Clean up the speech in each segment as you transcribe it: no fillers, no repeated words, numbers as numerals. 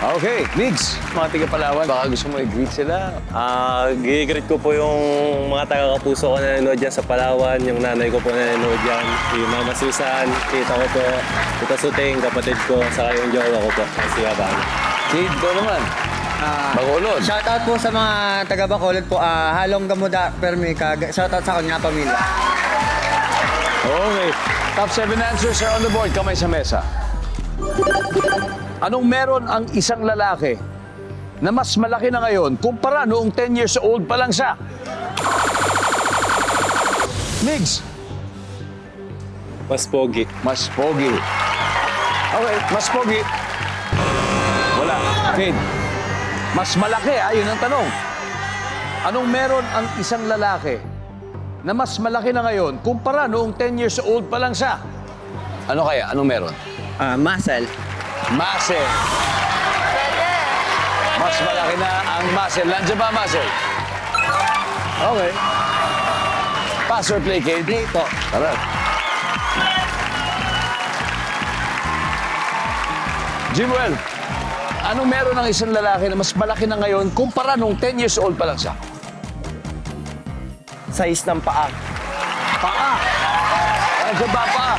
Okay, Migs, mga taga-Palawan, baka gusto mo i-greet sila. Gigreet ko po yung mga taga-kapuso ko na nanonood dyan sa Palawan, yung nanay ko po na nanonood dyan, si Mama Susan, tita ko po, tita Suting, kapatid ko, saka yung jowa ko po, si Habana. Kid, ikaw naman. Bacolod. Shoutout po sa mga taga Bacolod po. Halong Gamuda Permica. Shoutout sa kanya pamilya. Okay. Top 7 answers are on the board. Kamay sa mesa. Anong meron ang isang lalaki na mas malaki na ngayon kumpara noong 10 years old pa lang siya? Migs. Mas pogi. Mas pogi. Okay, mas pogi. Wala. Kid. Mas malaki, yun ang tanong. Anong meron ang isang lalaki na mas malaki na ngayon kumpara noong 10 years old pa lang siya? Ano kaya? Anong meron? Muscle. Muscle. Mas malaki na ang muscle. Nandiyan ba ang muscle? Okay. Pass or play, Kid? Play po. Tara. Jimuel, anong meron ng isang lalaki na mas malaki na ngayon kumpara nung 10 years old pa lang siya? Size ng paa. Paa. Nandiyan ba ang paa?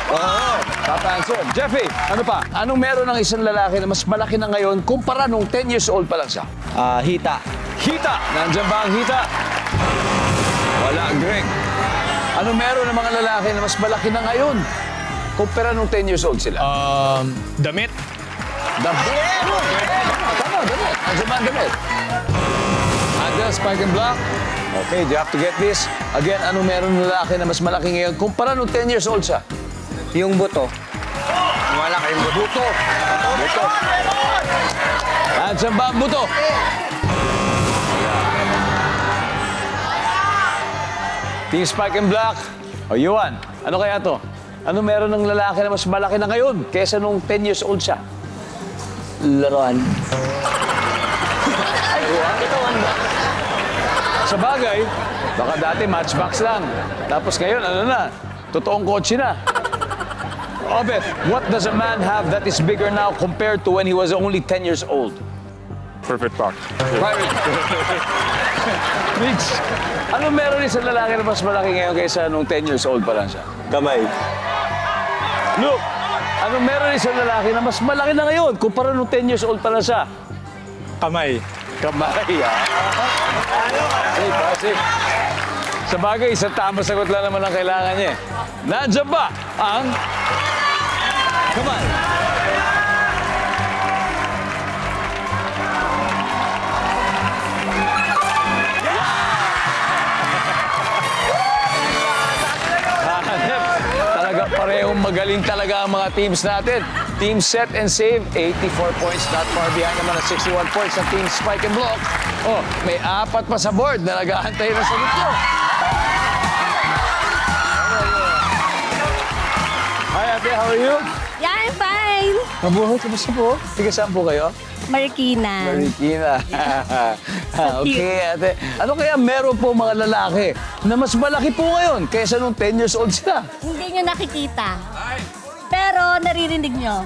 Oo. Top answer. Jeffy, ano pa? Anong meron ng isang lalaki na mas malaki na ngayon kumpara nung 10 years old pa lang siya? Hita. Hita. Nandiyan ba ang hita? Wala, Greg. Anong meron ng mga lalaki na mas malaki na ngayon kumpara nung 10 years old sila? Damit. Damit. Tama, damit. Nandiyan ba ang damit? Andel, spike and block. Okay, do you have to get this? Again, anong meron ng lalaki na mas malaki ngayon kumpara nung 10 years old siya? Yung buto. Malaki yung buto. Buto. Nandiyan ba ang buto? Team Spike and Black. O, Yuan, ano kaya to? Ano meron ng lalaki na mas malaki na ngayon kaysa nung 10 years old siya? Laruan. Sa bagay, baka dati matchbox lang. Tapos ngayon, ano na? Totoong kotse na. Obet, what does a man have that is bigger now compared to when he was only 10 years old? Perfect box. Private. Mitch, ano meron isang lalaki na mas malaki ngayon kaysa nung 10 years old pa lang siya? Kamay. Look, ano meron isang lalaki na mas malaki na ngayon kumpara nung 10 years old pa lang siya? Kamay. Kamay, Pasik. Sa bagay, isang tamang sagot lang naman ang kailangan niya. Nandiyan ba ang kamay? Talaga parehong magaling talaga ang mga teams natin. Team Set and Save, 84 points. Not far behind naman ang 61 points ng Team Spike and Block. Oh, may 4 pa sa board na nag-aantay ng sagot nyo. Hi, ate. How are you? Yeah, I'm fine. Mabuhay. Kamusta po? Tiga saan po kayo? Marikina. Marikina. Okay, ate. Ano kaya meron po mga lalaki na mas malaki po ngayon kaysa nung 10 years old sila? Hindi nyo nakikita. Pero naririnig nyo.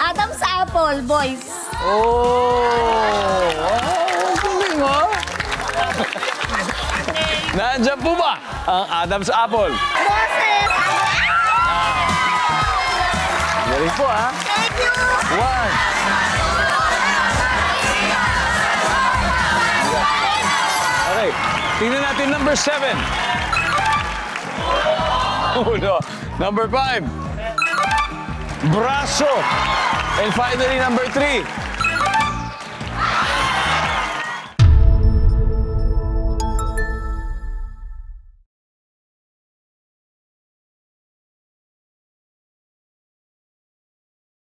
Adam's Apple, boys. Oh! Wow! Galing, ha? Nandiyan po ba ang Adam's Apple? Boses! Galing po, ha? Thank you! 1. Okay, tingnan natin number 7. Oh, no. Number 5. Braso. And finally, number 3.